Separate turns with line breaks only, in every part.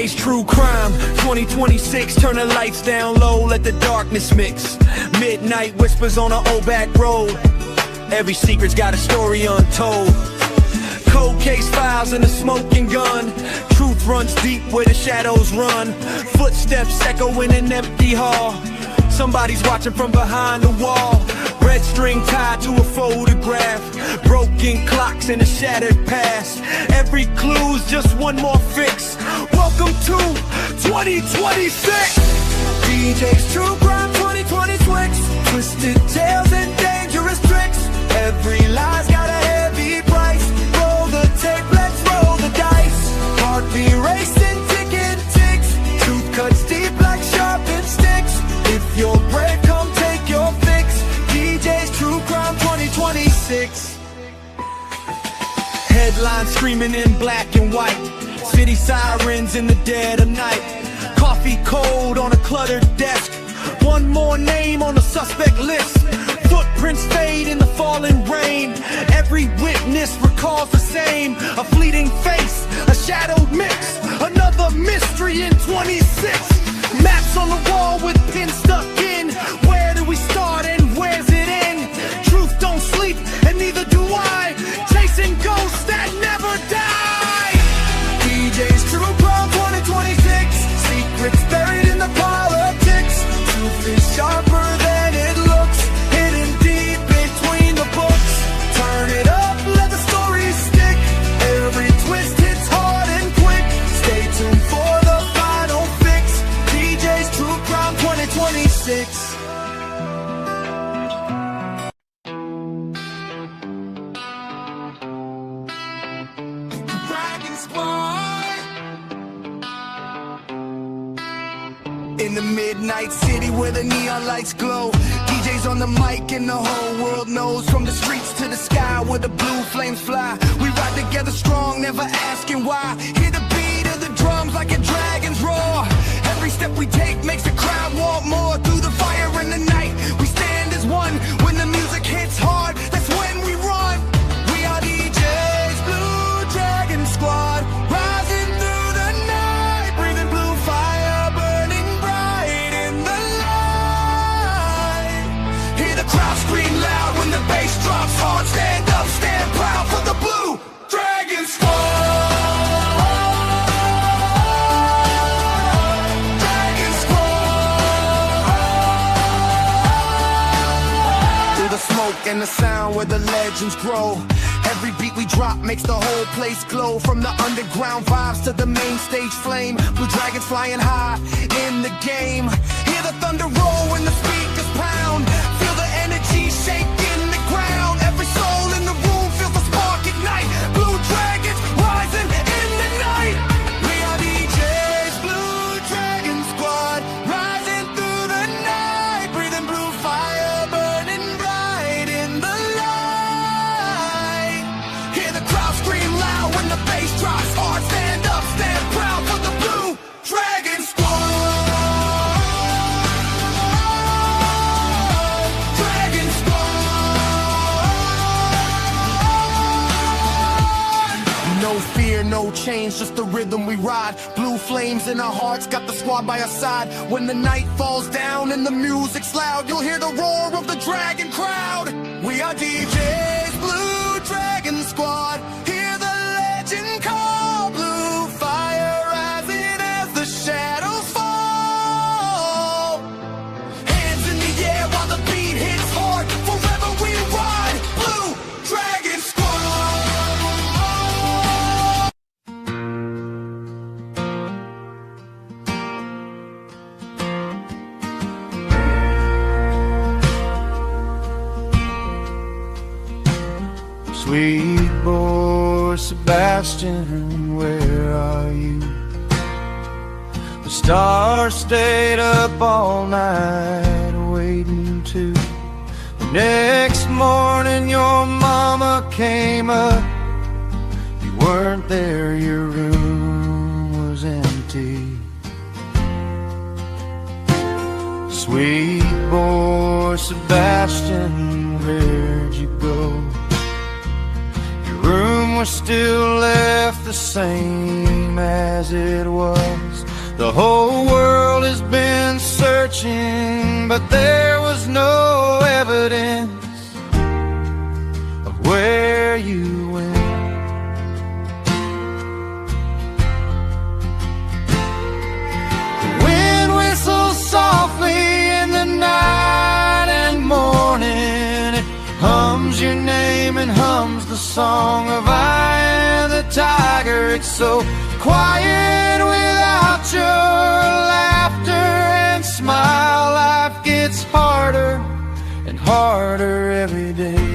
DJ's True Crime 2026, turn the lights down low, let the darkness mix. Midnight whispers on an old back road. Every secret's got a story untold. Cold case files and a smoking gun. Truth runs deep where the shadows run. Footsteps echo in an empty hall. Somebody's watching from behind the wall. Red string tied to a photograph. Broken clocks in a shattered past. Every clue's just one more fix. Welcome to 2026. DJ's True Crime 2026. Twisted tales and dangerous tricks. Every lie's got a heavy price. Roll the tape, let's roll the dice. Heartbeat racing, ticking ticks. Truth cuts deep like sharpened sticks. If you're brave, come take your fix. DJ's True Crime 2026. Headlines screaming in black and white. City sirens in the dead of night. Coffee cold on a cluttered desk. One more name on the suspect list. Footprints fade in the falling rain. Every witness recalls the same. A fleeting face, a shadowed mix. Another mystery in 26. Maps on the wall with pins stuck in. Where do we start and where's it end? Truth don't sleep and neither do I. Chasing ghosts that never die. DJ's True Crime 2026. Secrets buried in the politics. Truth is sharper than it looks. Hidden deep between the books. Turn it up, let the story stick. Every twist hits hard and quick. Stay tuned for the final fix. DJ's True Crime 2026. In the midnight city where the neon lights glow. DJ's on the mic and the whole world knows. From the streets to the sky where the blue flames fly. We ride together strong, never asking why. Hear the beat of the drums like a dragon's roar. Every step we take makes the crowd want more. Through the fire in the night, we stand as one. When the music hits hard, that's when we run. We are DJ's Blue Dragon Squad. Rising through the night, breathing blue fire, burning bright in the light. Hear the crowd scream loud when the bass drops hard. Stand up, stand proud for the Blue Dragon Squad. Dragon Squad. Through the smoke and the sound where the legends grow. Every beat we drop makes the whole place glow. From the underground vibes to the main stage flame. Blue dragons flying high in the game. Hear the thunder roll when the speakers pound. Feel the energy shaking the ground. Every soul in the room feels the spark ignite. Blue dragons rising in the night. We are DJ's Blue Dragon Squad. Rising through the night, breathing blue fire, burning bright in the light. Hear the crowd scream loud when the bass drops hard. Stand up, stand proud for the Blue Dragon Squad. Dragon Squad. No fear, no change, just the rhythm we ride. Blue flames in our hearts, got the squad by our side. When the night falls down and the music's loud, you'll hear the roar of the dragon crowd. We are DJ's Blue Dragon Squad. Hear the legend call. Blue fire rising as the shadows fall. Hands in the air while the beat hits hard. Forever we ride. Blue Dragon Squad.
Sweet boy Sebastian, where are you? The stars stayed up all night waiting too. The next morning your mama came up. You weren't there, your room was empty. Sweet boy Sebastian, where'd you go? Your room was still left the same as it was. The whole world has been searching, but there was no evidence of where you went. The wind whistles softly in the night and morning. It hums your name and hums the song of I and the tiger. It's so quiet without your laughter and smile. Life gets harder and harder every day.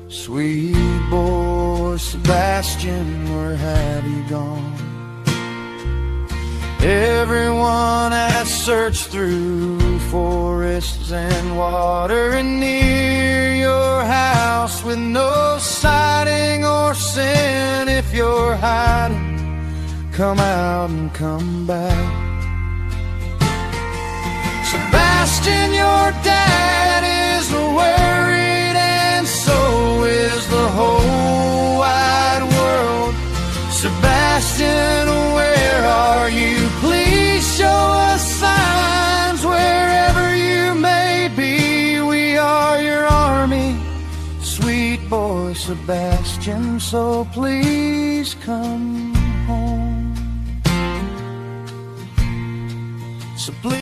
Sweet boy Sebastian, where have you gone? Everyone has searched through forests and water and near your house with no sighting or sin. If you're hiding, come out and come back. Sebastian, your dad is worried, and so is the whole wide world. Sebastian, where are you? Please show us signs wherever you may be. We are your army, sweet boy Sebastian, so please come home. So please.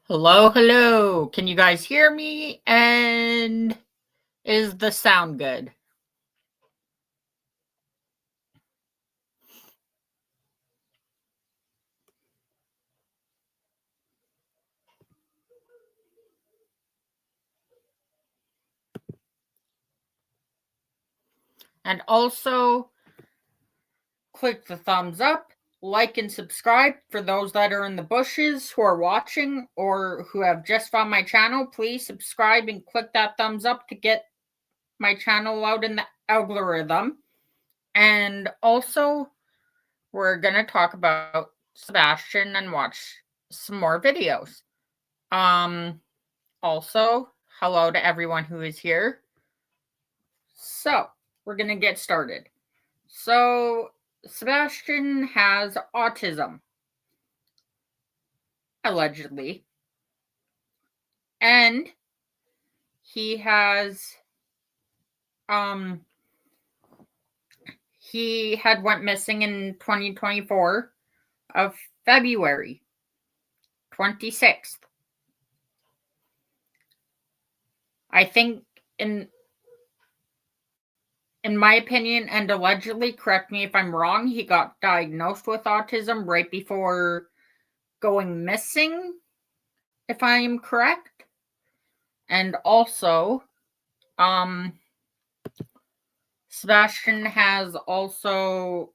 Hello, hello. Can you guys hear me? And is the sound good? And also, click the thumbs up, like and subscribe for those that are in the bushes who are watching or who have just found my channel. Please subscribe and click that thumbs up to get my channel out in the algorithm. And also, we're going to talk about Sebastian and watch some more videos. Also, hello to everyone who is here. So, we're going to get started. So, Sebastian has autism, allegedly. And he has, he had went missing in 2024 of February 26th. I think in my opinion, and allegedly, correct me if I'm wrong, he got diagnosed with autism right before going missing, if I am correct. And also, Sebastian has also,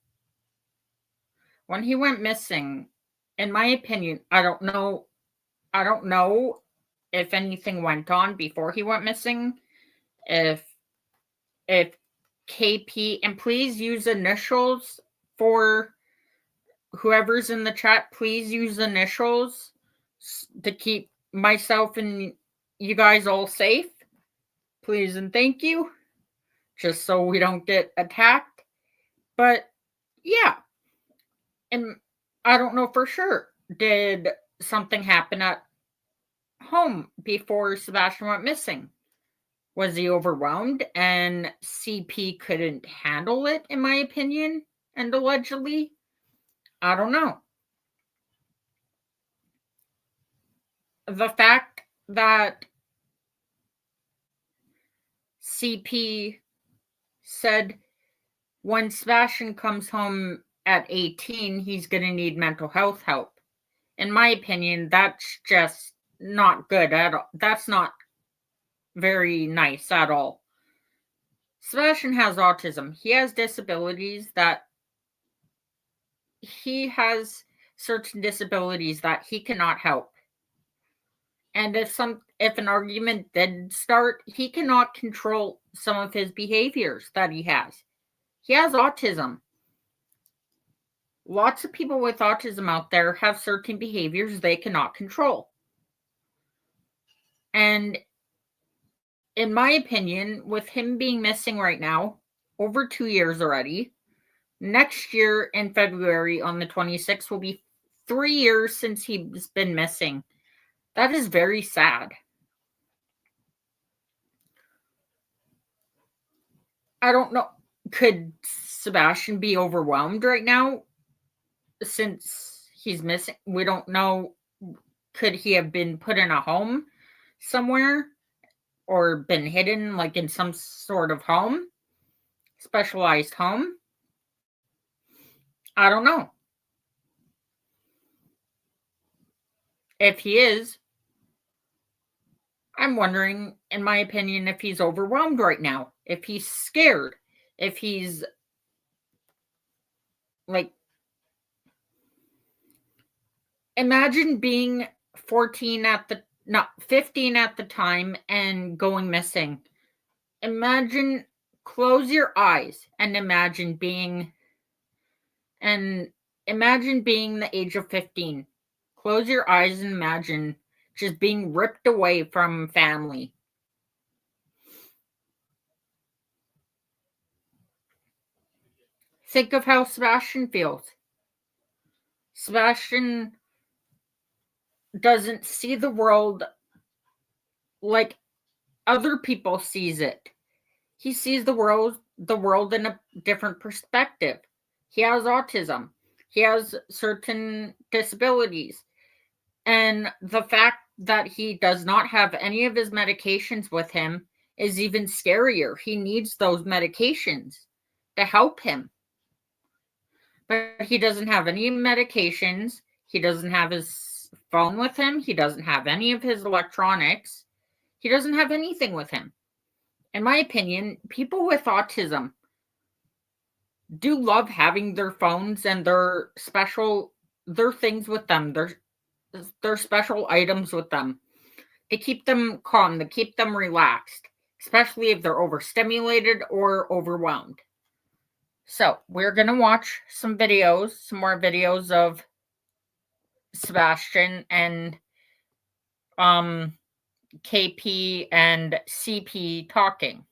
when he went missing, in my opinion, I don't know if anything went on before he went missing, if KP, and please use initials for whoever's in the chat, please use initials to keep myself and you guys all safe. Please and thank you. Just so we don't get attacked. But yeah. And I don't know for sure. Did something happen at home before Sebastian went missing? Was he overwhelmed and CP couldn't handle it, in my opinion, and allegedly? I don't know. The fact that CP said when Sebastian comes home at 18, he's going to need mental health help. In my opinion, that's just not good at all. That's not very nice at all. Sebastian has autism. He has disabilities that he has certain disabilities that he cannot help. And if an argument did start, he cannot control some of his behaviors that he has. He has autism. Lots of people with autism out there have certain behaviors they cannot control. And in my opinion, with him being missing right now, over 2 years already, next year in February on the 26th will be 3 years since he's been missing. That is very sad. I don't know. Could Sebastian be overwhelmed right now since he's missing? We don't know. Could he have been put in a home somewhere or been hidden like in some sort of home, specialized home? I don't know. If he is, I'm wondering, in my opinion, if he's overwhelmed right now, if he's scared, if he's like, imagine being 15 at the time and going missing. Close your eyes and imagine being the age of 15. Close your eyes and imagine just being ripped away from family. Think of how Sebastian feels. Sebastian doesn't see the world like other people sees it. He sees the world in a different perspective. He has autism. He has certain disabilities. And the fact that he does not have any of his medications with him is even scarier. He needs those medications to help him. But he doesn't have any medications. He doesn't have his phone with him. He doesn't have any of his electronics. He doesn't have anything with him. In my opinion, people with autism do love having their phones and their things with them, their special items with them to keep them calm, to keep them relaxed, especially if they're overstimulated or overwhelmed. So we're going to watch some more videos of Sebastian and KP and CP talking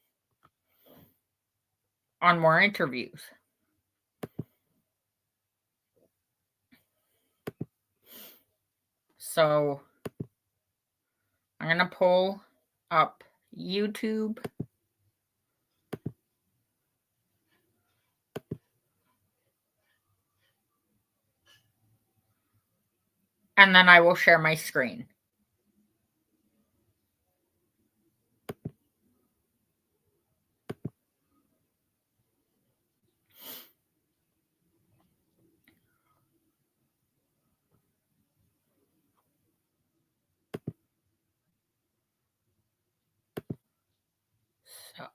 on more interviews. So I'm going to pull up YouTube. And then I will share my screen. So,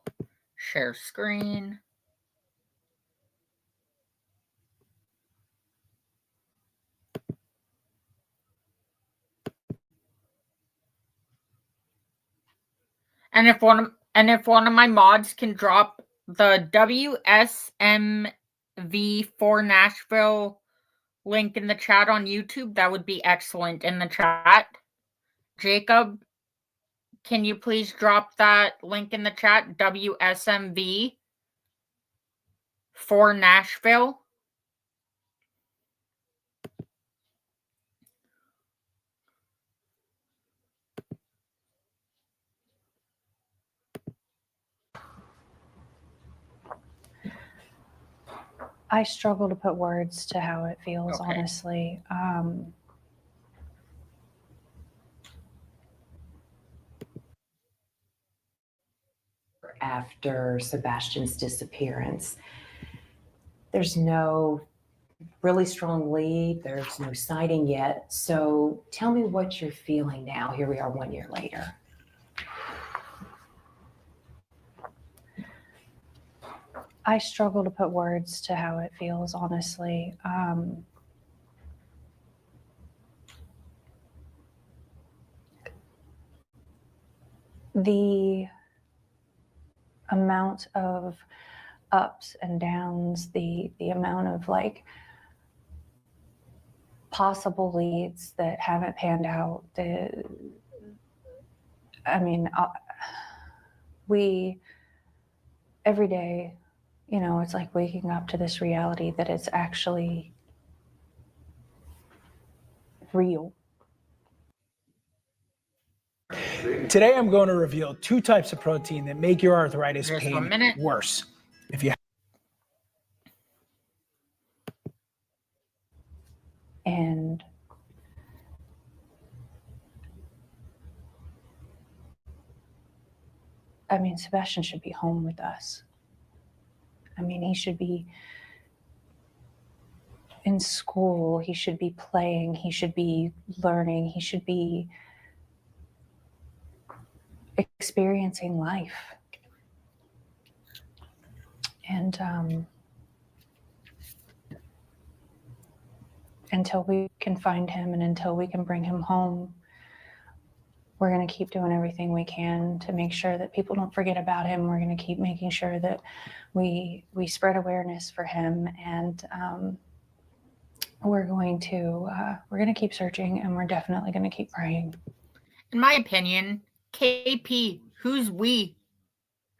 share screen. And if one of my mods can drop the WSMV for Nashville link in the chat on YouTube, that would be excellent in the chat. Jacob, can you please drop that link in the chat? WSMV for Nashville.
I struggle to put words to how it feels,
Okay.
honestly.
After Sebastian's disappearance, there's no really strong lead. There's no sighting yet. So tell me what you're feeling now. Here we are 1 year later.
I struggle to put words to how it feels, honestly. The amount of ups and downs, the amount of like possible leads that haven't panned out. We every day, it's like waking up to this reality that it's actually real.
Today I'm going to reveal 2 types of protein that make your arthritis
Just 1
pain
minute.
worse. If you
And Sebastian should be home with us. He should be in school. He should be playing. He should be learning. He should be experiencing life. And until we can find him and until we can bring him home, we're going to keep doing everything we can to make sure that people don't forget about him. We're going to keep making sure that we spread awareness for him, and we're going to keep searching, and we're definitely going to keep praying.
In my opinion, KP, who's we?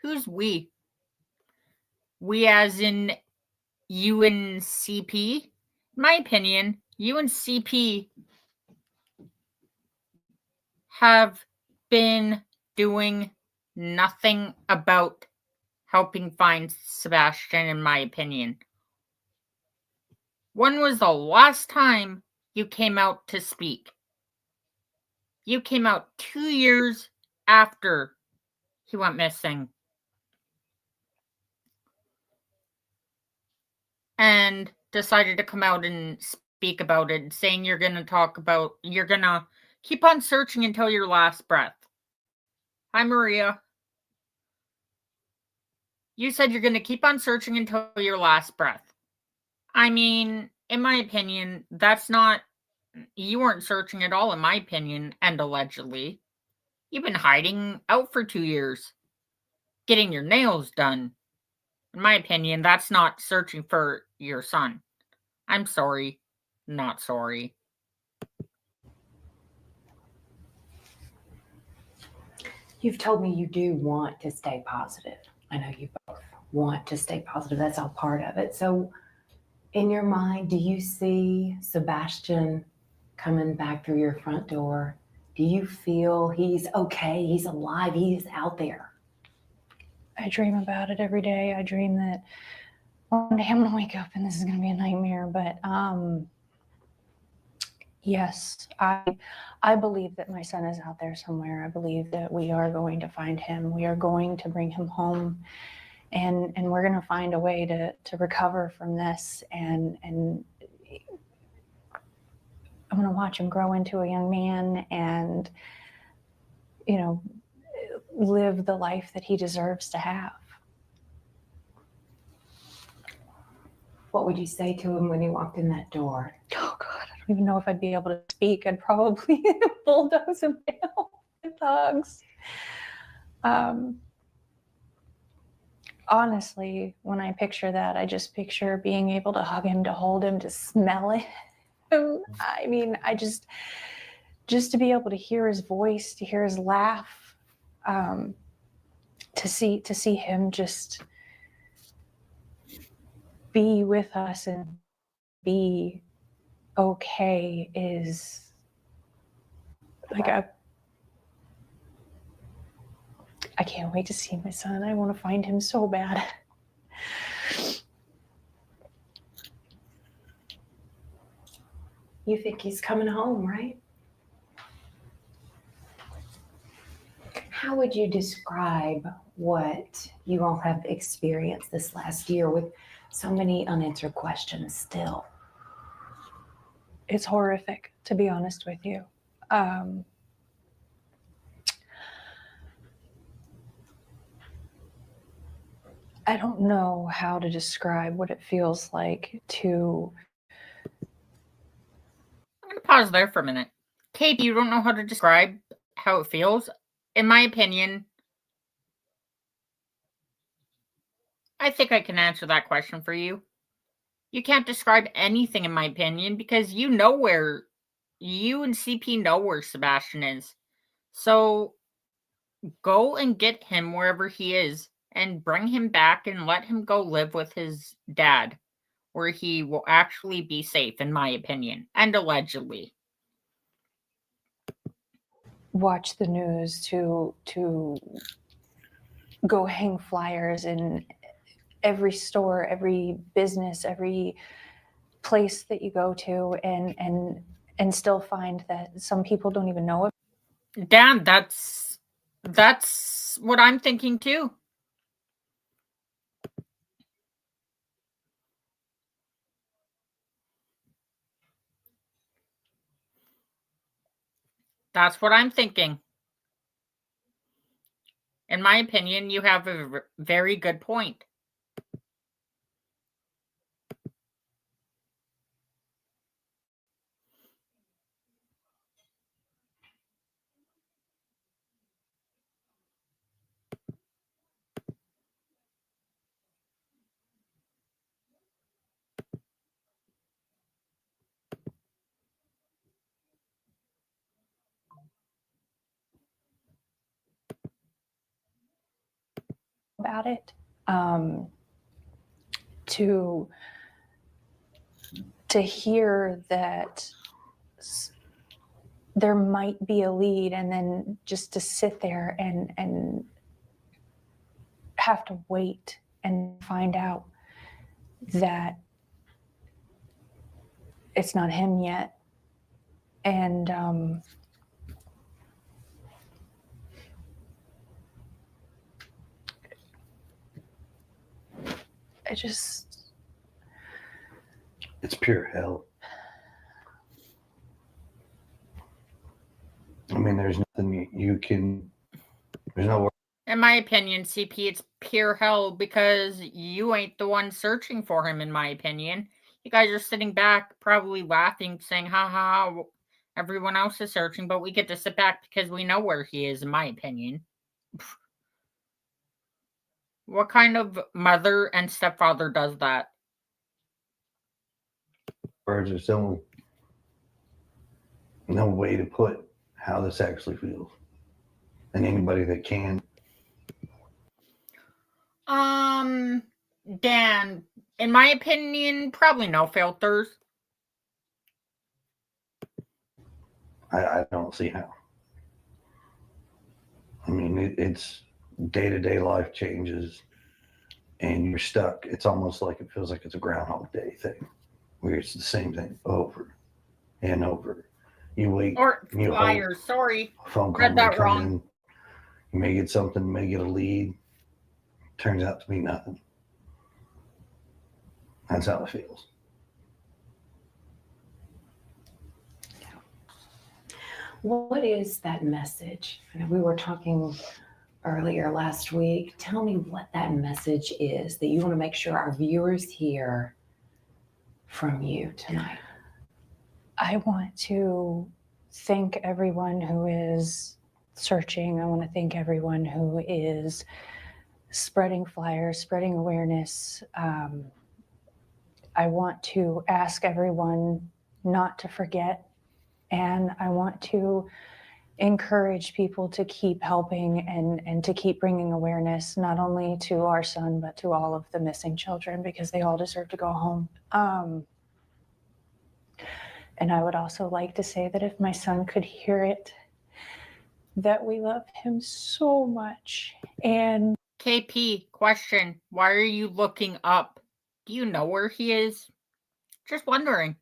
Who's we? We as in you and CP? In my opinion, you and CP have been doing nothing about helping find Sebastian, in my opinion. When was the last time you came out to speak? You came out 2 years after he went missing. And decided to come out and speak about it, saying you're going to keep on searching until your last breath. Hi, Maria. You said you're going to keep on searching until your last breath. In my opinion, you weren't searching at all, in my opinion, and allegedly. You've been hiding out for 2 years, getting your nails done. In my opinion, that's not searching for your son. I'm sorry, not sorry.
You've told me you do want to stay positive. I know you both want to stay positive. That's all part of it. So in your mind, do you see Sebastian coming back through your front door? Do you feel he's okay? He's alive. He's out there.
I dream about it every day. I dream that one day I'm going to wake up and this is going to be a nightmare. But yes, I believe that my son is out there somewhere. I believe that we are going to find him. We are going to bring him home, and we're going to find a way to recover from this. And I'm going to watch him grow into a young man and, live the life that he deserves to have.
What would you say to him when he walked in that door?
Oh God, I don't even know if I'd be able to speak. I'd probably bulldoze him down with hugs. Honestly, when I picture that, I just picture being able to hug him, to hold him, to smell it. I just to be able to hear his voice, to hear his laugh, to see him just be with us and be okay is like I can't wait to see my son. I want to find him so bad.
You think he's coming home, right? How would you describe what you all have experienced this last year with so many unanswered questions still?
It's horrific, to be honest with you. I don't know how to describe what it feels like to...
I'm going to pause there for a minute. Kate, you don't know how to describe how it feels? In my opinion, I think I can answer that question for you. You can't describe anything, in my opinion, because you know where you and CP know where Sebastian is. So go and get him wherever he is and bring him back and let him go live with his dad, where he will actually be safe, in my opinion, and allegedly.
Watch the news, to go hang flyers in every store, every business, every place that you go to, and still find that some people don't even know it.
Dan, that's what I'm thinking too. That's what I'm thinking. In my opinion, you have a very good point.
About it, to hear that there might be a lead, and then just to sit there and have to wait and find out that it's not him yet. And
it's pure hell. I mean, there's nothing you can, there's no.
In my opinion, CP, it's pure hell because you ain't the one searching for him, in my opinion. You guys are sitting back, probably laughing, saying, ha ha, everyone else is searching, but we get to sit back because we know where he is, in my opinion. What kind of mother and stepfather does that?
Words are still no way to put how this actually feels. And anybody that can.
Dan, in my opinion, probably no filters.
I don't see how. I mean, it's day-to-day life changes and you're stuck. It's almost like it feels like it's a Groundhog Day thing where it's the same thing over and over. You wait.
Or
you
flyers, sorry.
A phone call
Read
may
that
come
wrong.
in. You may get something, may get a lead. Turns out to be nothing. That's how it feels.
What is that message? I know we were talking earlier last week. Tell me what that message is that you want to make sure our viewers hear from you tonight.
I want to thank everyone who is searching. I want to thank everyone who is spreading flyers, spreading awareness. I want to ask everyone not to forget, and I want to encourage people to keep helping and to keep bringing awareness, not only to our son, but to all of the missing children, because they all deserve to go home. And I would also like to say that if my son could hear it, that we love him so much. And
KP, question. Why are you looking up? Do you know where he is? Just wondering.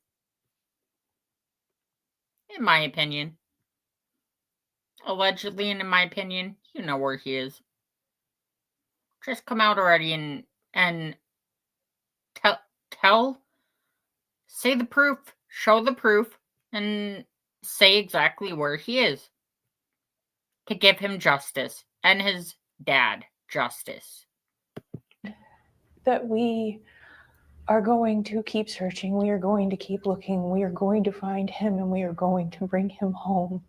In my opinion. Allegedly, and in my opinion, you know where he is. Just come out already and say the proof, show the proof, and say exactly where he is. To give him justice, and his dad justice.
that we are going to keep searching. We are going to keep looking. We are going to find him, and we are going to bring him home.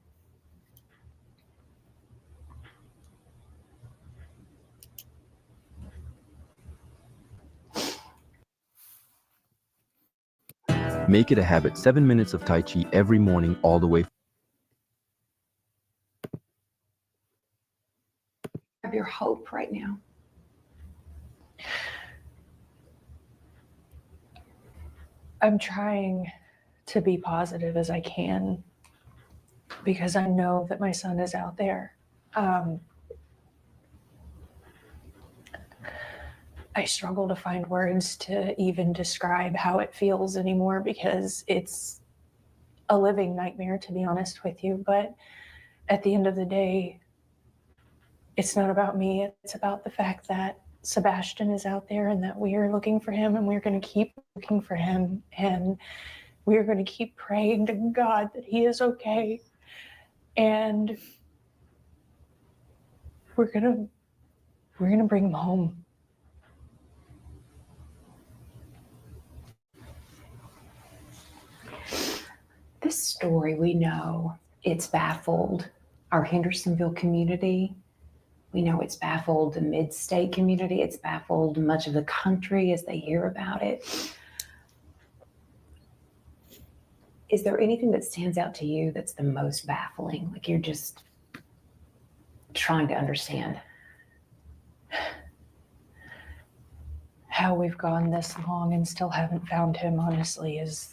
Make it a habit. 7 minutes of Tai Chi every morning, all the way.
Of your hope right now.
I'm trying to be positive as I can because I know that my son is out there. I struggle to find words to even describe how it feels anymore because it's a living nightmare, to be honest with you. But at the end of the day, it's not about me. It's about the fact that Sebastian is out there and that we are looking for him, and we're going to keep looking for him, and we're going to keep praying to God that he is okay. And we're going to bring him home.
This story, we know it's baffled our Hendersonville community. We know it's baffled the mid-state community. It's baffled much of the country as they hear about it. Is there anything that stands out to you that's the most baffling? Like you're just trying to understand?
How we've gone this long and still haven't found him, honestly, is...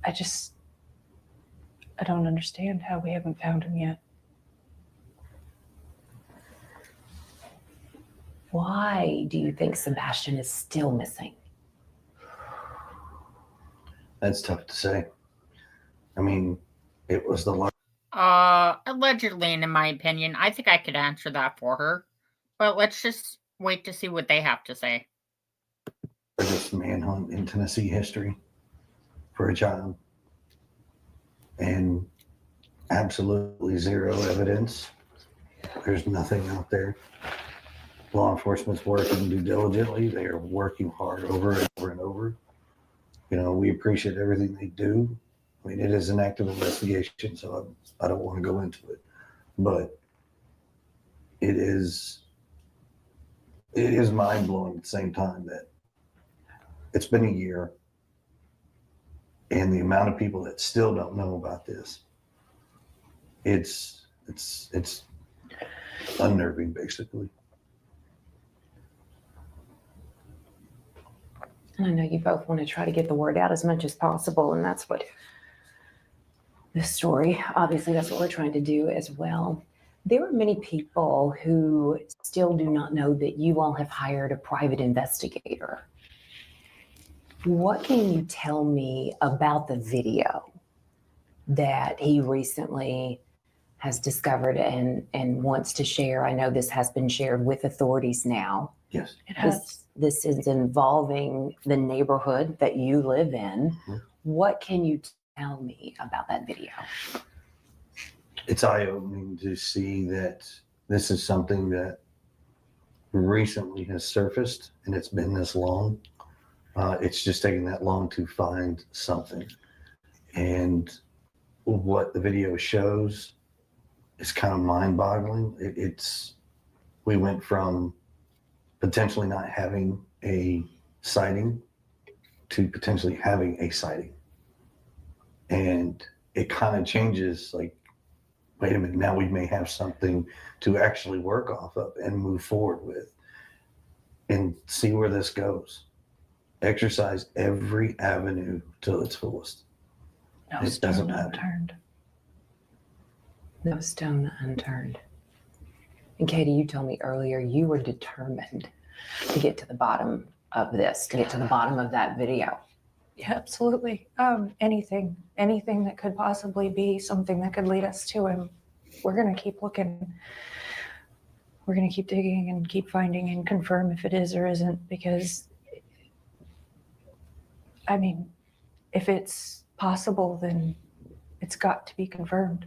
I don't understand how we haven't found him yet.
Why do you think Sebastian is still missing?
That's tough to say. I mean, it was the
Allegedly, and in my opinion, I think I could answer that for her. But let's just wait to see what they have to say.
largest manhunt in Tennessee history for a child. And absolutely zero evidence. There's nothing out there. Law enforcement's working due diligently. They are working hard over and over and over. You know, we appreciate everything they do. I mean, it is an active investigation, so I don't want to go into it. But it is mind-blowing at the same time that it's been a year, and the amount of people that still don't know about this, it's unnerving, basically.
And I know you both want to try to get the word out as much as possible, and that's what this story, obviously, that's what we're trying to do as well. There are many people who still do not know that you all have hired a private investigator. What can you tell me about the video that he recently has discovered and wants to share? I know this has been shared with authorities now.
Yes.
It has.
This is involving the neighborhood that you live in.
Mm-hmm.
What can you tell me about that video?
It's eye-opening to see that this is something that recently has surfaced, and it's been this long. It's just taken that long to find something. And what the video shows is kind of mind-boggling. We went from potentially not having a sighting to potentially having a sighting. And it kind of changes, like, wait a minute, now we may have something to actually work off of and move forward with and see where this goes. Exercise every avenue till its fullest.
No
It
stone
doesn't matter.
unturned.
No stone unturned. And Katie, you told me earlier you were determined to get to the bottom of this, to get to the bottom of that video.
Yeah, absolutely. Anything that could possibly be something that could lead us to him. We're going to keep looking. We're going to keep digging and keep finding and confirm if it is or isn't, because, I mean, if it's possible, then it's got to be confirmed.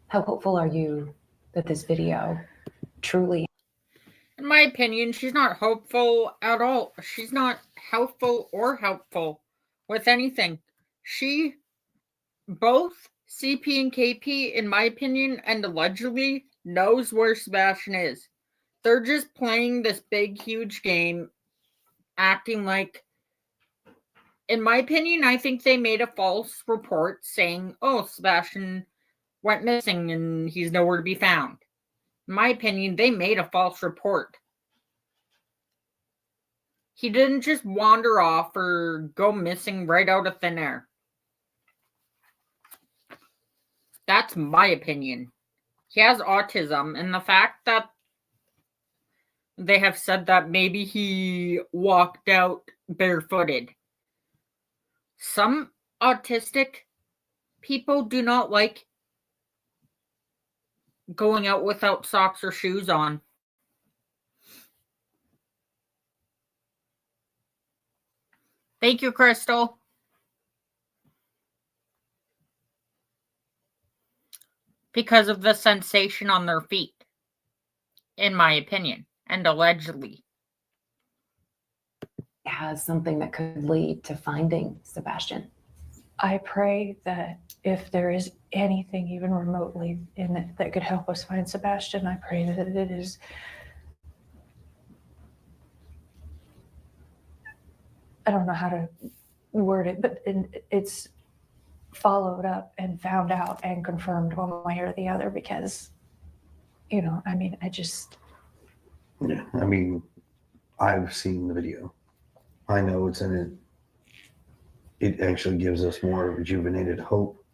How hopeful are you that this video truly...
In my opinion, she's not hopeful at all. She's not helpful or helpful with anything. Both CP and KP, in my opinion, and allegedly, knows where Sebastian is. They're just playing this big, huge game, acting like In my opinion, I think they made a false report saying, oh, Sebastian went missing and he's nowhere to be found. In my opinion, they made a false report. He didn't just wander off or go missing right out of thin air. That's my opinion. He has autism, and the fact that they have said that maybe he walked out barefooted. Some autistic people do not like going out without socks or shoes on. Thank you, Crystal. Because of the sensation on their feet, in my opinion, and allegedly.
Has something that could lead to finding Sebastian.
I pray that if there is anything even remotely in it that could help us find Sebastian, I pray that it is I don't know how to word it, but it's followed up and found out and confirmed one way or the other, because, I just.
Yeah, I've seen the video. I know it's in it. It actually gives us more rejuvenated hope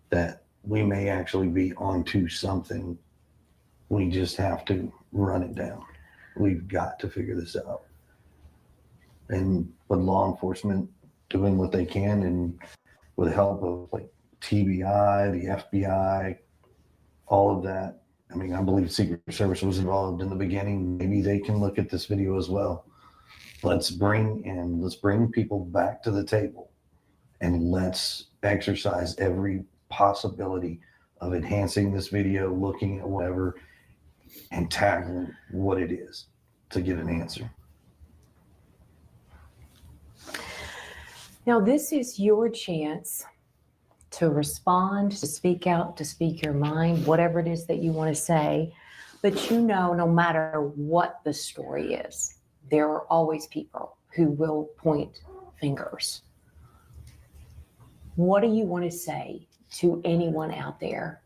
that we may actually be onto something. We just have to run it down. We've got to figure this out. And with law enforcement doing what they can, and with the help of like TBI, the FBI, all of that. I believe Secret Service was involved in the beginning. Maybe they can look at this video as well. Let's bring people back to the table, and let's exercise every possibility of enhancing this video, looking at whatever, and tackling what it is to get an answer.
Now, this is your chance to respond, to speak out, to speak your mind, whatever it is that you want to say. But no matter what the story is, there are always people who will point fingers. What do you want to say to anyone out there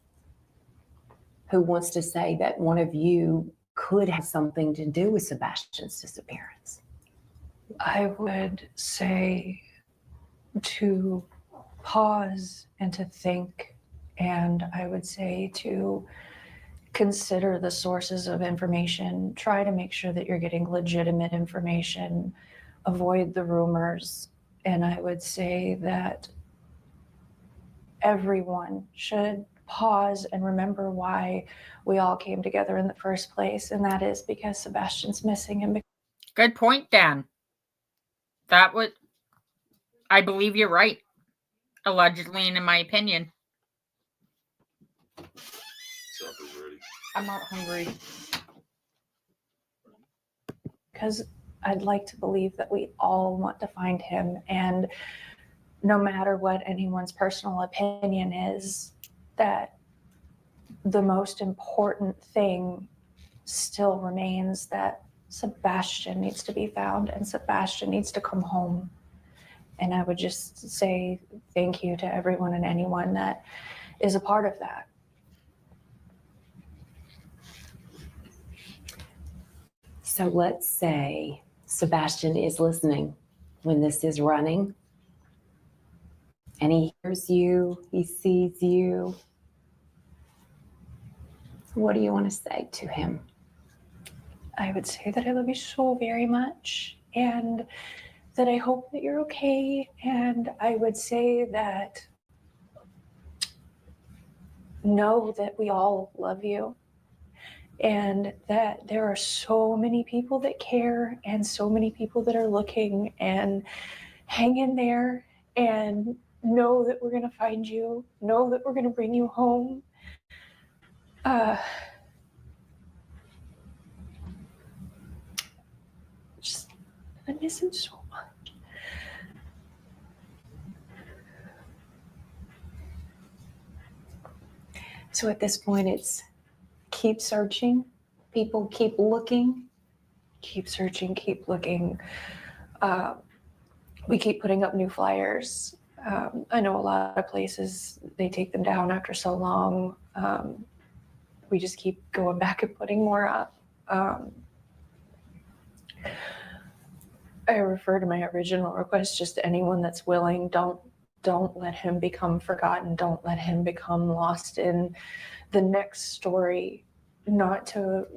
who wants to say that one of you could have something to do with Sebastian's disappearance?
I would say to pause and to think, and I would say to consider the sources of information. Try to make sure that you're getting legitimate information. Avoid the rumors. And I would say that everyone should pause and remember why we all came together in the first place, and that is because Sebastian's missing. And
good point, Dan. I believe you're right. Allegedly, and in my opinion. I'm not hungry.
Because I'd like to believe that we all want to find him, and no matter what anyone's personal opinion is, that the most important thing still remains that Sebastian needs to be found, and Sebastian needs to come home. And I would just say thank you to everyone and anyone that is a part of that.
So let's say Sebastian is listening when this is running, and he hears you, he sees you. What do you want to say to him?
I would say that I love you so very much, and that I hope that you're okay. And I would say that know that we all love you, and that there are so many people that care and so many people that are looking, and hang in there and know that we're going to find you, know that we're going to bring you home. I miss him so much.
So at this point, it's keep searching. People keep looking.
Keep searching, keep looking. But we keep putting up new flyers. I know a lot of places, they take them down after so long. We just keep going back and putting more up. I refer to my original request, just to anyone that's willing, don't let him become forgotten. Don't let him become lost in the next story, not to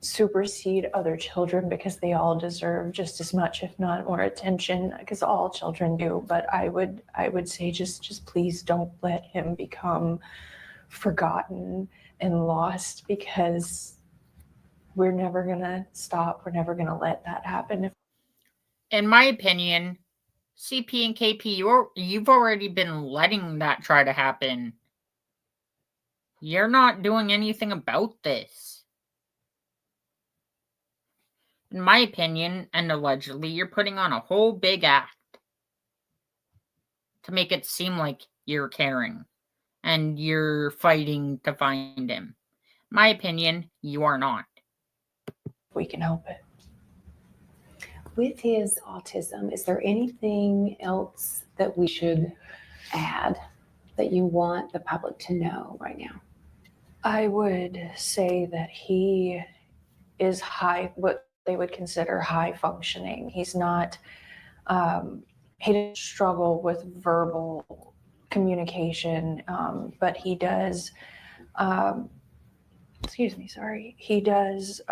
supersede other children, because they all deserve just as much, if not more attention, because all children do. But I would say just please don't let him become forgotten and lost, because we're never gonna stop. We're never gonna let that happen.
In my opinion, CP and KP, you've already been letting that try to happen. You're not doing anything about this. In my opinion, and allegedly, you're putting on a whole big act to make it seem like you're caring and you're fighting to find him. In my opinion, you are not.
We can help it.
With his autism, is there anything else that we should add that you want the public to know right now?
I would say that he is what they would consider high functioning. He's not, he doesn't struggle with verbal communication, but he does, he does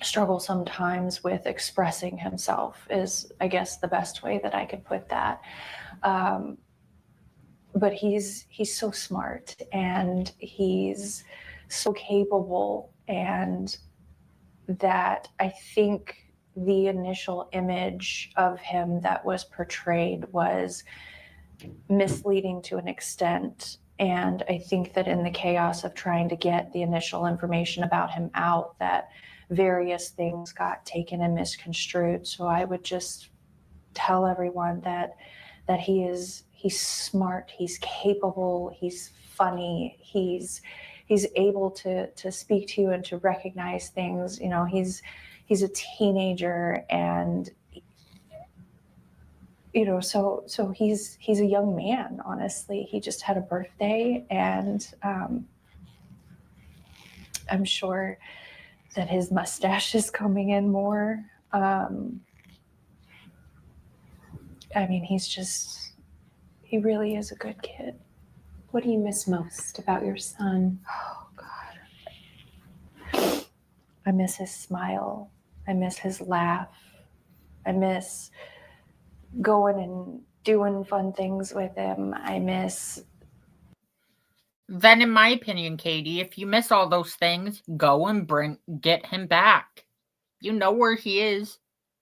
struggle sometimes with expressing himself, is, I guess, the best way that I could put that. But he's so smart, and he's so capable, and that I think the initial image of him that was portrayed was misleading to an extent. And I think that in the chaos of trying to get the initial information about him out, that various things got taken and misconstrued. So I would just tell everyone that he's smart, he's capable, he's funny, he's able to speak to you and to recognize things. You know, he's a teenager, and you know, so he's a young man. Honestly, he just had a birthday, and I'm sure that his mustache is coming in more. I mean, he really is a good kid.
What do you miss most about your son?
Oh, God. I miss his smile. I miss his laugh. I miss going and doing fun things with him. I miss...
Then, in my opinion, Katie, if you miss all those things, go and get him back. You know where he is.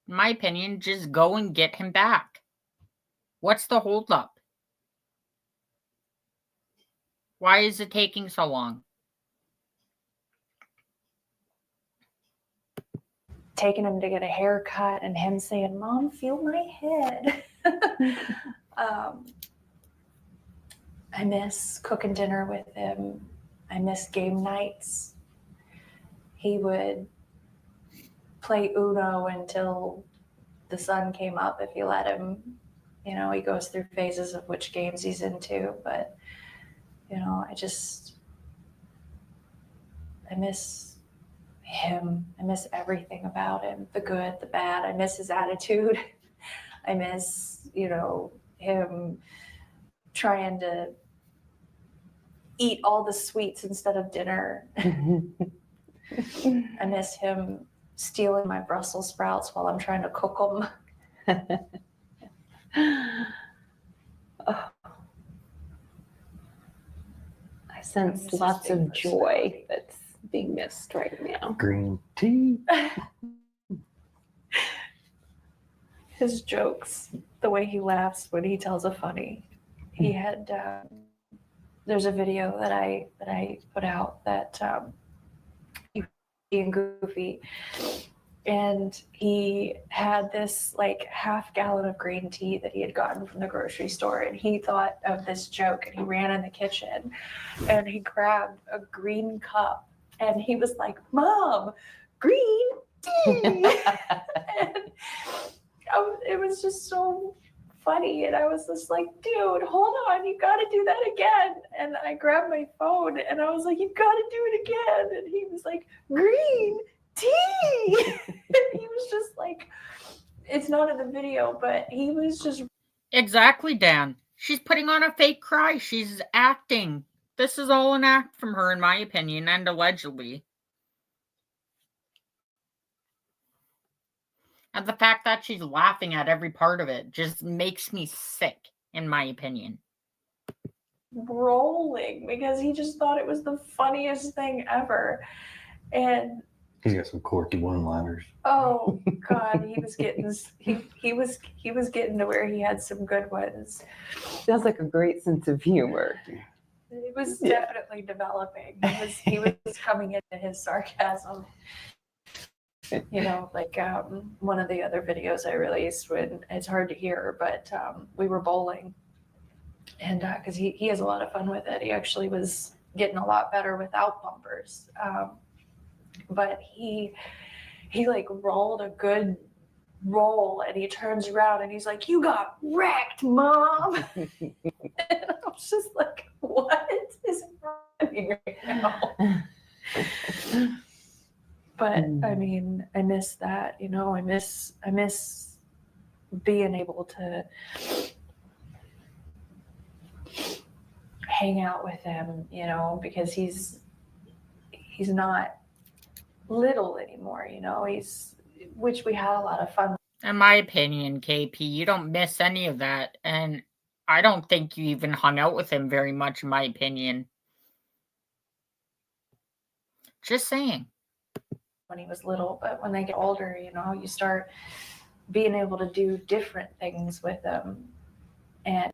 In my opinion, just go and get him back. What's the holdup? Why is it taking so long?
Taking him to get a haircut and him saying, "Mom, feel my head." I miss cooking dinner with him. I miss game nights. He would play Uno until the sun came up if you let him. You know, he goes through phases of which games he's into, but you know, I miss him. I miss everything about him, the good, the bad. I miss his attitude. I miss, you know, him trying to eat all the sweets instead of dinner. I miss him stealing my Brussels sprouts while I'm trying to cook them.
Oh. I sense lots of joy that's being missed right now.
Green tea.
His jokes, the way he laughs when he tells a funny. He had, there's a video that I put out that he being goofy, and he had this like half gallon of green tea that he had gotten from the grocery store, and he thought of this joke, and he ran in the kitchen and he grabbed a green cup, and he was like, "Mom, green tea." it was just so funny. And I was just like, dude, hold on, you got to do that again. And I grabbed my phone and I was like, you got to do it again. And he was like, green tea. And he was just like, it's not in the video, but he was just.
Exactly, Dan. She's putting on a fake cry. She's acting. This is all an act from her, in my opinion, and allegedly. And the fact that she's laughing at every part of it just makes me sick, in my opinion.
Rolling because he just thought it was the funniest thing ever. And
he's got some quirky one-liners.
Oh God, he was getting he was getting to where he had some good ones.
Sounds like a great sense of humor.
It was definitely developing. He was coming into his sarcasm. You know, like one of the other videos I released, when it's hard to hear, but we were bowling, and because he has a lot of fun with it. He actually was getting a lot better without bumpers, but he like rolled a good roll, and he turns around and he's like, "You got wrecked, Mom." And I was just like, "What is happening right now?" But I mean, I miss that, you know. I miss being able to hang out with him, you know, because he's not little anymore, you know. Which we had a lot of fun.
In my opinion, KP, you don't miss any of that, and I don't think you even hung out with him very much, in my opinion. Just saying.
When he was little, but when they get older, you know, you start being able to do different things with them, and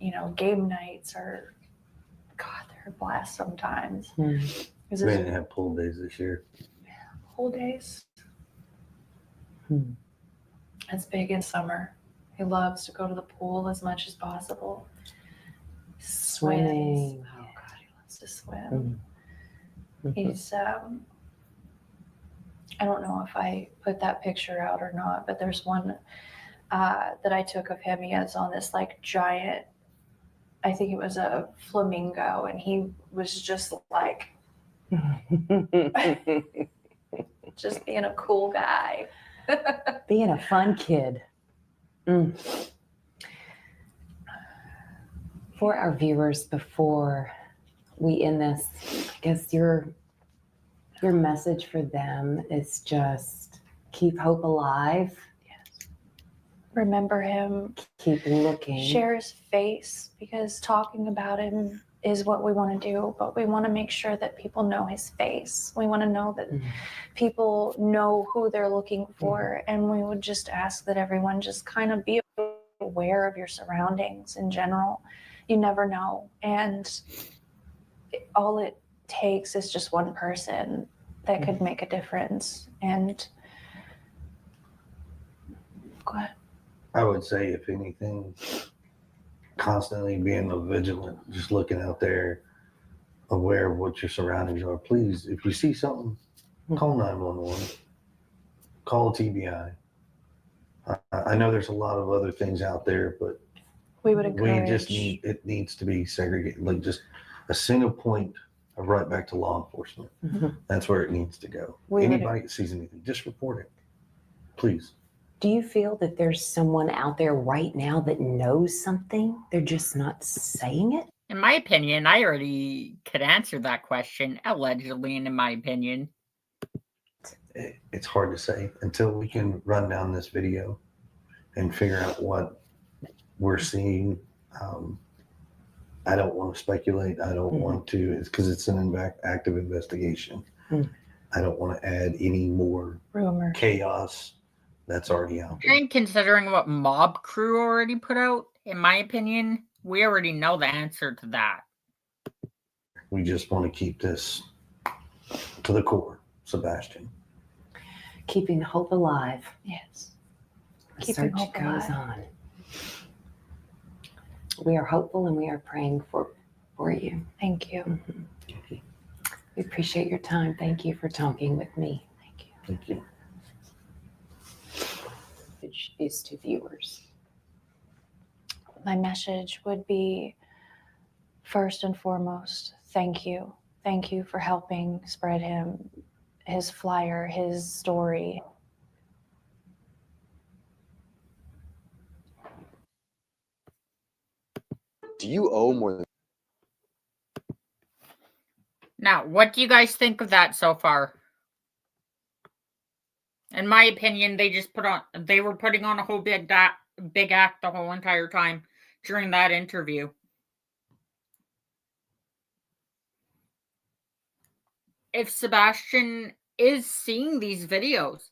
you know, game nights are, God, they're a blast sometimes.
We didn't have pool days this year.
Pool days. That's big in summer. He loves to go to the pool as much as possible.
Swimming.
Oh God, he loves to swim. He's I don't know if I put that picture out or not, but there's one that I took of him. He has on this like giant, I think it was a flamingo, and he was just like, just being a cool guy.
Being a fun kid. For our viewers, before we end this, I guess your message for them is just keep hope alive.
Yes. Remember him.
Keep looking.
Share his face, because talking about him is what we want to do, but we want to make sure that people know his face. We want to know that people know who they're looking for, and we would just ask that everyone just kind of be aware of your surroundings in general. You never know, and all it takes is just one person that could make a difference. And go ahead.
I would say, if anything, constantly being vigilant, just looking out there, aware of what your surroundings are. Please, if you see something, call 911, call TBI. I know there's a lot of other things out there, but
we would encourage.
It needs to be segregated, like just a single point of right back to law enforcement. That's where it needs to go. Anybody that sees anything, just report it, please.
Do you feel that there's someone out there right now that knows something? They're just not saying it?
In my opinion, I already could answer that question, allegedly, and in my opinion.
It's hard to say until we can run down this video and figure out what we're seeing. I don't want to speculate. I don't want to, because it's an active investigation. I don't want to add any more
rumor
chaos that's already out there.
And considering what Mob Crew already put out, in my opinion, we already know the answer to that.
We just want to keep this to the core, Sebastian.
Keeping hope alive.
Yes.
The search goes on. We are hopeful and we are praying for you.
Thank you.
We appreciate your time. Thank you for talking with me.
Thank you.
Thank you.
message is to viewers?
My message would be, first and foremost, thank you. Thank you for helping spread his flyer, his story.
Do you owe more than...
Now, what do you guys think of that so far? In my opinion, they were putting on a whole big act the whole entire time during that interview. If Sebastian is seeing these videos,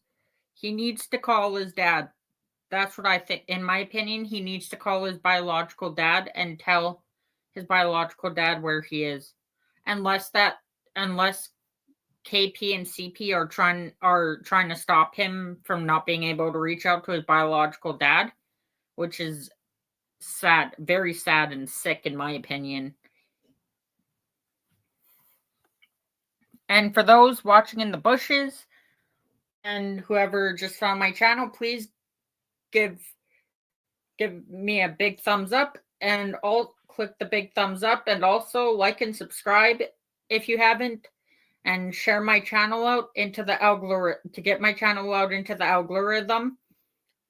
he needs to call his dad. That's what I think. In my opinion, he needs to call his biological dad and tell his biological dad where he is. Unless KP and CP are trying to stop him from not being able to reach out to his biological dad, which is sad, very sad and sick in my opinion. And for those watching in the bushes and whoever just found my channel, please give me a big thumbs up, and click the big thumbs up, and also like and subscribe if you haven't, and share my channel out into the algorithm to get my channel out into the algorithm.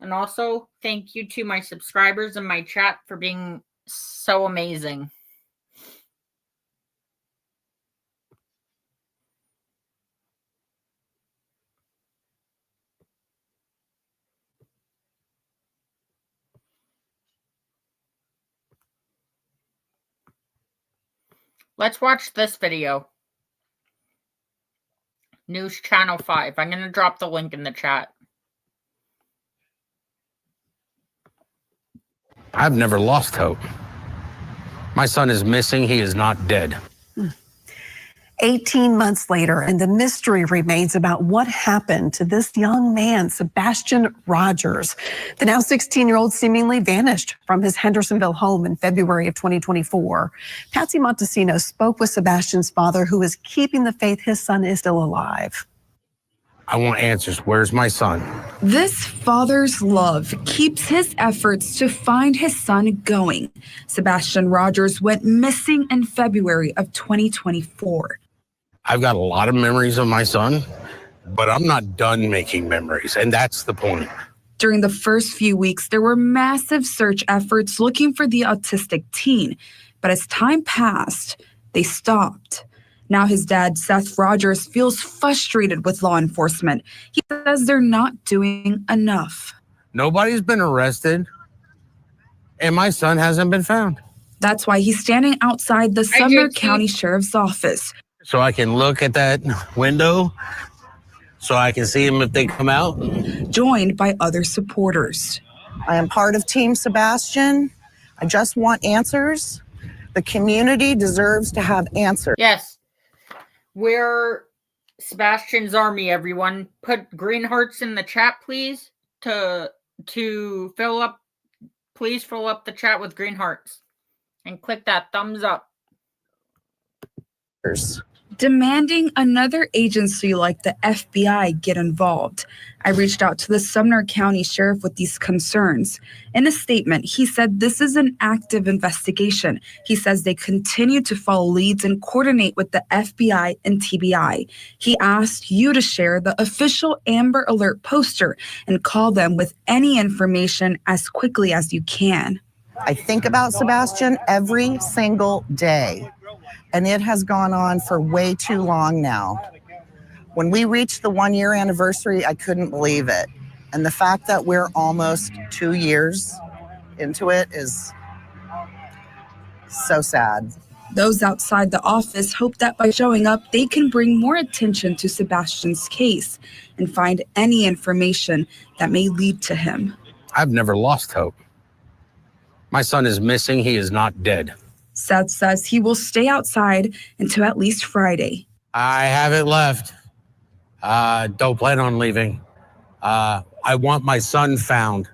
And also thank you to my subscribers and my chat for being so amazing. Let's watch this video. News Channel 5. I'm going to drop the link in the chat.
I've never lost hope. My son is missing. He is not dead.
18 months later, and the mystery remains about what happened to this young man, Sebastian Rogers. The now 16-year-old seemingly vanished from his Hendersonville home in February of 2024. Patsy Montesino spoke with Sebastian's father, who is keeping the faith his son is still alive.
I want answers. Where's my son?
This father's love keeps his efforts to find his son going. Sebastian Rogers went missing in February of 2024.
I've got a lot of memories of my son, but I'm not done making memories, and that's the point.
During the first few weeks, there were massive search efforts looking for the autistic teen, but as time passed, they stopped. Now his dad, Seth Rogers, feels frustrated with law enforcement. He says they're not doing enough.
Nobody's been arrested, and my son hasn't been found.
That's why he's standing outside the Sumner County Sheriff's Office.
So I can look at that window, so I can see them if they come out.
Joined by other supporters.
I am part of Team Sebastian. I just want answers. The community deserves to have answers.
Yes. We're Sebastian's army, everyone. Put green hearts in the chat, please, to fill up. Please fill up the chat with green hearts. And click that thumbs up.
Demanding another agency like the FBI get involved. I reached out to the Sumner County Sheriff with these concerns. In a statement, he said this is an active investigation. He says they continue to follow leads and coordinate with the FBI and TBI. He asked you to share the official Amber Alert poster and call them with any information as quickly as you can.
I think about Sebastian every single day, and it has gone on for way too long now. When we reached the 1-year anniversary, I couldn't believe it. And the fact that we're almost 2 years into it is so sad.
Those outside the office hope that by showing up, they can bring more attention to Sebastian's case and find any information that may lead to him.
I've never lost hope. My son is missing. He is not dead.
Seth says he will stay outside until at least Friday.
I haven't left. Don't plan on leaving. I want my son found.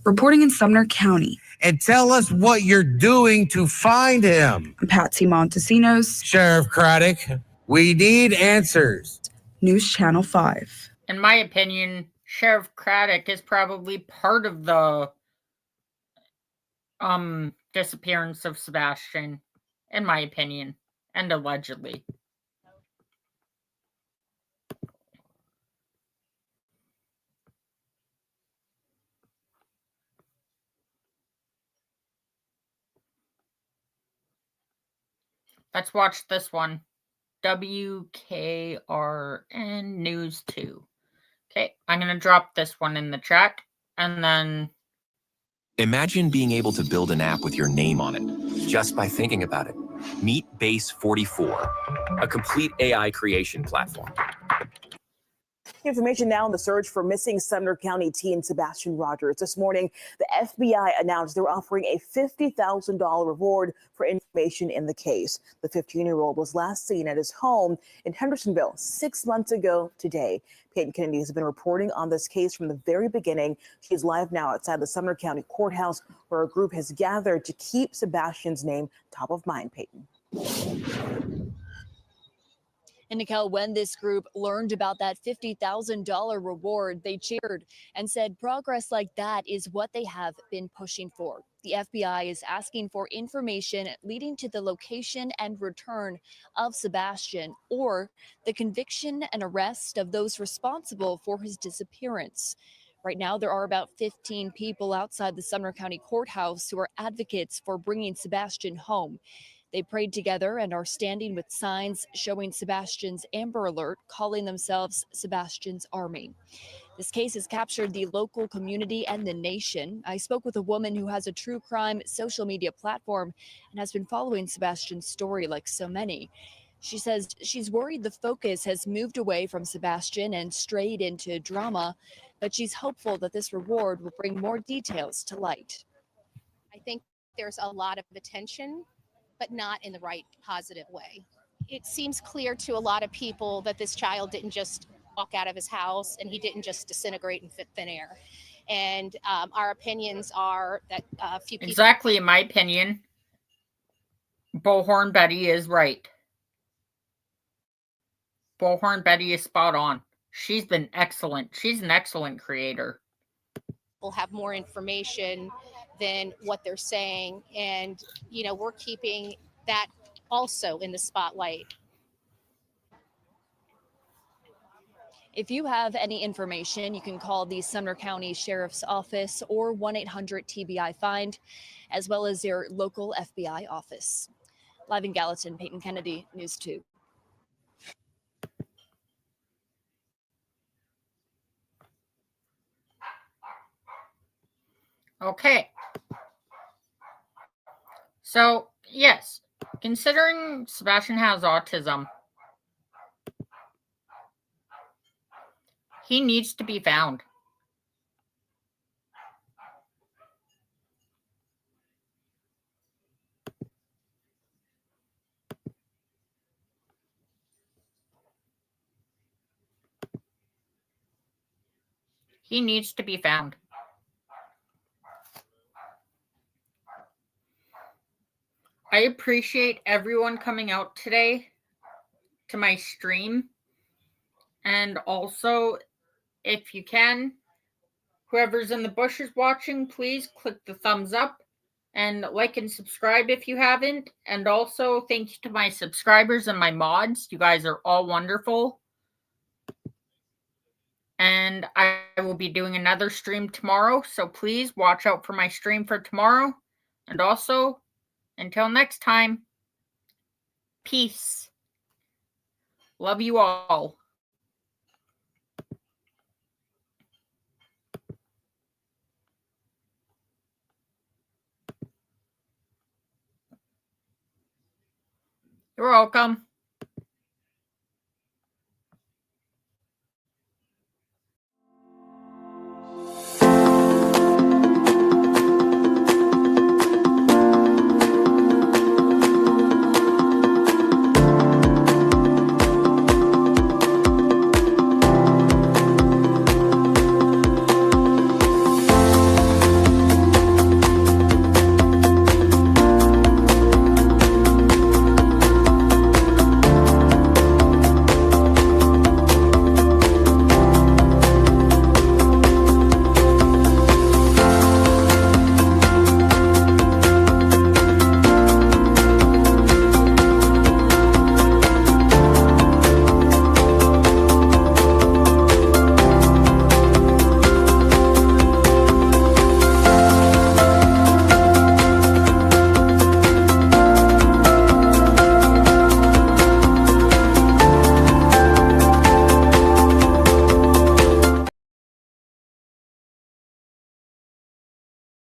Reporting in Sumner County.
And tell us what you're doing to find him.
I'm Patsy Montesinos.
Sheriff Craddock, we need answers.
News Channel 5.
In my opinion, Sheriff Craddock is probably part of the disappearance of Sebastian, in my opinion, and allegedly. Let's watch this one. WKRN News 2. Okay, I'm going to drop this one in the chat, and then...
Imagine being able to build an app with your name on it, just by thinking about it. Meet Base 44, a complete AI creation platform.
Information now on the search for missing Sumner County teen Sebastian Rogers. This morning, the FBI announced they're offering a $50,000 reward for information in the case. The 15-year-old was last seen at his home in Hendersonville 6 months ago today. Peyton Kennedy has been reporting on this case from the very beginning. She's live now outside the Sumner County Courthouse, where a group has gathered to keep Sebastian's name top of mind. Peyton.
And Nicole, when this group learned about that $50,000 reward, they cheered and said progress like that is what they have been pushing for. The FBI is asking for information leading to the location and return of Sebastian, or the conviction and arrest of those responsible for his disappearance. Right now, there are about 15 people outside the Sumner County Courthouse who are advocates for bringing Sebastian home. They prayed together and are standing with signs showing Sebastian's Amber Alert, calling themselves Sebastian's Army. This case has captured the local community and the nation. I spoke with a woman who has a true crime social media platform and has been following Sebastian's story like so many. She says she's worried the focus has moved away from Sebastian and strayed into drama, but she's hopeful that this reward will bring more details to light.
I think there's a lot of attention, but not in the right positive way. It seems clear to a lot of people that this child didn't just walk out of his house and he didn't just disintegrate in thin air. And our opinions are that a few people...
Exactly, in my opinion, Bullhorn Betty is right. Bullhorn Betty is spot on. She's been excellent. She's an excellent creator.
Will have more information than what they're saying, and we're keeping that also in the spotlight.
If you have any information, you can call the Sumner County Sheriff's Office or 1-800-TBI-FIND, as well as your local FBI office. Live in Gallatin, Peyton Kennedy, News 2.
Okay. So, yes, considering Sebastian has autism, he needs to be found. He needs to be found. I appreciate everyone coming out today to my stream. And also, if you can, whoever's in the bushes watching, please click the thumbs up and like and subscribe if you haven't. And also, thank you to my subscribers and my mods. You guys are all wonderful. And I will be doing another stream tomorrow, so please watch out for my stream for tomorrow. And also, until next time, peace. Love you all. You're welcome.